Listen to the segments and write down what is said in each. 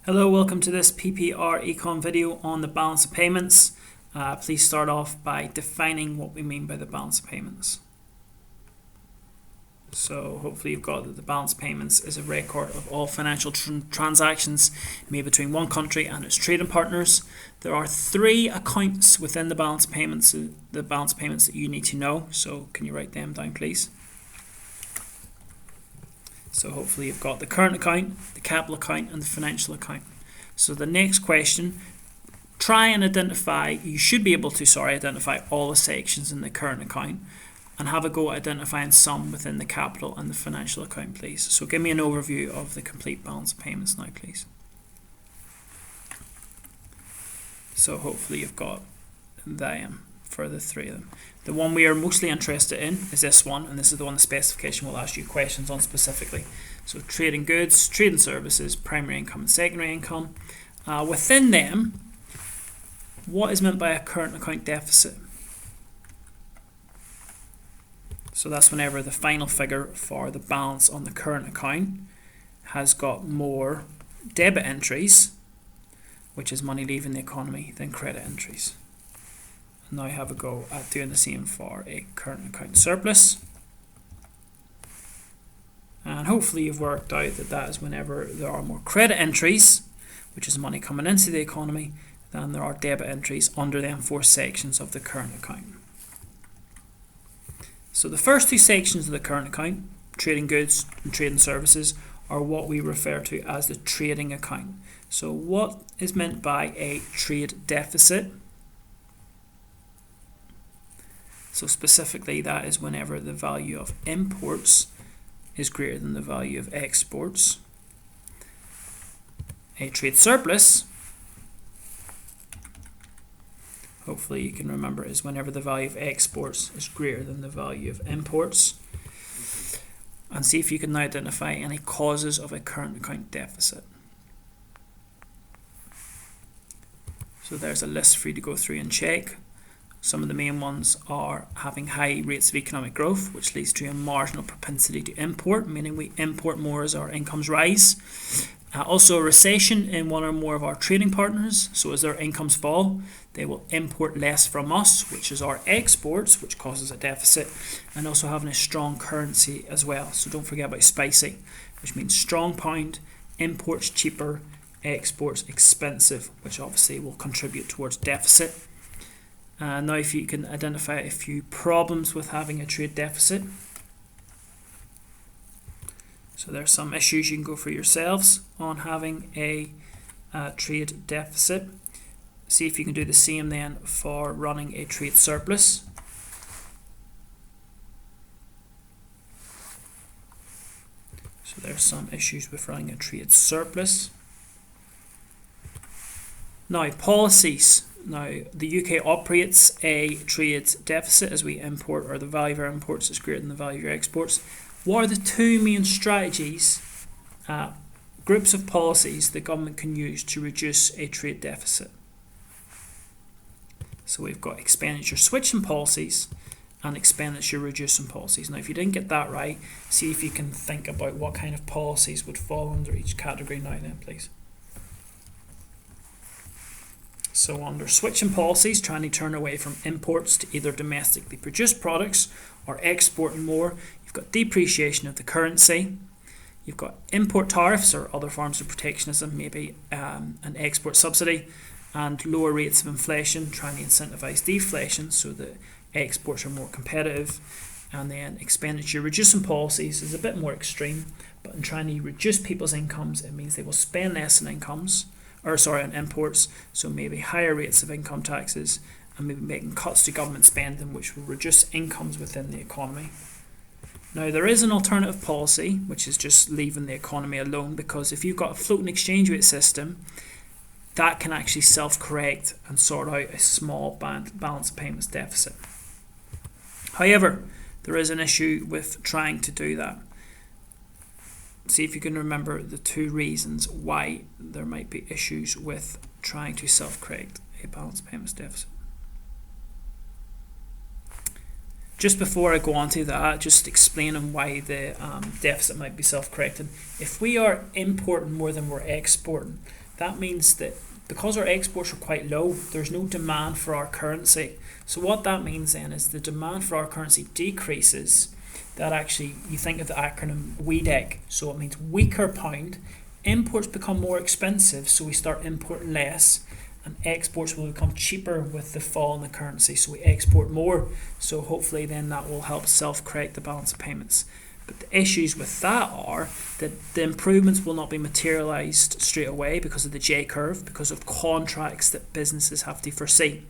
Hello, welcome to this PPR Econ video on the balance of payments. Please start off by defining what we mean by the balance of payments. So hopefully you've got that the balance of payments is a record of all financial transactions made between one country and its trading partners. There are three accounts within the balance of payments, that you need to know. So can you write them down, please? So hopefully you've got the current account, the capital account, and the financial account. So the next question, try and identify, you should be able to, identify all the sections in the current account and have a go at identifying some within the capital and the financial account, please. So give me an overview of the complete balance of payments now, please. So hopefully you've got them for the three of them. The one we are mostly interested in is this one, and this is the one the specification will ask you questions on specifically. So trading goods, trading services, primary income and secondary income. Within them, what is meant by a current account deficit? So that's whenever the final figure for the balance on the current account has got more debit entries, which is money leaving the economy, than credit entries. Now have a go at doing the same for a current account surplus. And hopefully you've worked out that that is whenever there are more credit entries, which is money coming into the economy, than there are debit entries under them four sections of the current account. So the first two sections of the current account, trading goods and trading services, are what we refer to as the trading account. So what is meant by a trade deficit? So specifically, that is whenever the value of imports is greater than the value of exports. A trade surplus, hopefully you can remember, is whenever the value of exports is greater than the value of imports. And see if you can now identify any causes of a current account deficit. So there's a list for you to go through and check. Some of the main ones are having high rates of economic growth, which leads to a marginal propensity to import, meaning we import more as our incomes rise. Also a recession in one or more of our trading partners, so as their incomes fall, they will import less from us, which is our exports, which causes a deficit, and also having a strong currency as well. So don't forget about spicy, which means strong pound, imports cheaper, exports expensive, which obviously will contribute towards deficit. Now if you can identify a few problems with having a trade deficit. So there's some issues you can go for yourselves on having a trade deficit. See if you can do the same then for running a trade surplus. So there's some issues with running a trade surplus. Now policies. Now, the UK operates a trade deficit as we import, or the value of our imports is greater than the value of our exports. What are the two main strategies, groups of policies the government can use to reduce a trade deficit? So we've got expenditure switching policies and expenditure reducing policies. Now, if you didn't get that right, see if you can think about what kind of policies would fall under each category now then, please. So under switching policies, trying to turn away from imports to either domestically produced products or exporting more, you've got depreciation of the currency, you've got import tariffs or other forms of protectionism, maybe an export subsidy, and lower rates of inflation, trying to incentivize deflation so that exports are more competitive. And then expenditure reducing policies is a bit more extreme, but in trying to reduce people's incomes, it means they will spend less on on imports, so maybe higher rates of income taxes and maybe making cuts to government spending, which will reduce incomes within the economy. Now there is an alternative policy, which is just leaving the economy alone, because if you've got a floating exchange rate system, that can actually self-correct and sort out a small balance of payments deficit. However, there is an issue with trying to do that. See if you can remember the two reasons why there might be issues with trying to self-correct a balance of payments deficit. Just before I go on to that, just explaining why the deficit might be self-correcting. If we are importing more than we're exporting, that means that because our exports are quite low, there's no demand for our currency. So what that means then is the demand for our currency decreases. That actually, you think of the acronym WEDEC, so it means weaker pound. Imports become more expensive, so we start importing less, and exports will become cheaper with the fall in the currency, so we export more. So hopefully then that will help self-correct the balance of payments. But the issues with that are that the improvements will not be materialised straight away because of the J curve, because of contracts that businesses have to foresee.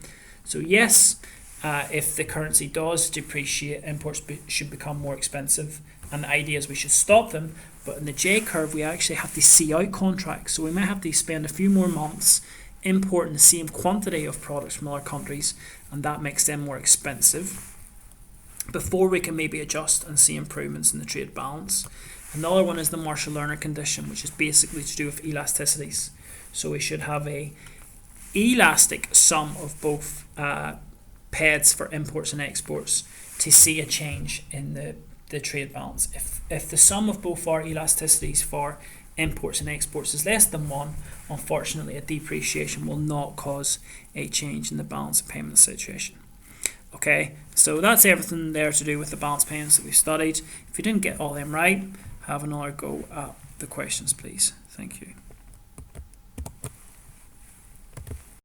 So yes, if the currency does depreciate, imports should become more expensive, and the idea is we should stop them. But in the J curve, we actually have to see out contracts, so we might have to spend a few more months importing the same quantity of products from other countries, and that makes them more expensive before we can maybe adjust and see improvements in the trade balance. Another one is the Marshall-Lerner condition, which is basically to do with elasticities. So we should have a elastic sum of both PEDs for imports and exports to see a change in the trade balance. If the sum of both our elasticities for imports and exports is less than 1, unfortunately a depreciation will not cause a change in the balance of payment situation. Okay, so that's everything there to do with the balance payments that we've studied. If you didn't get all them right, have another go at the questions, please. Thank you.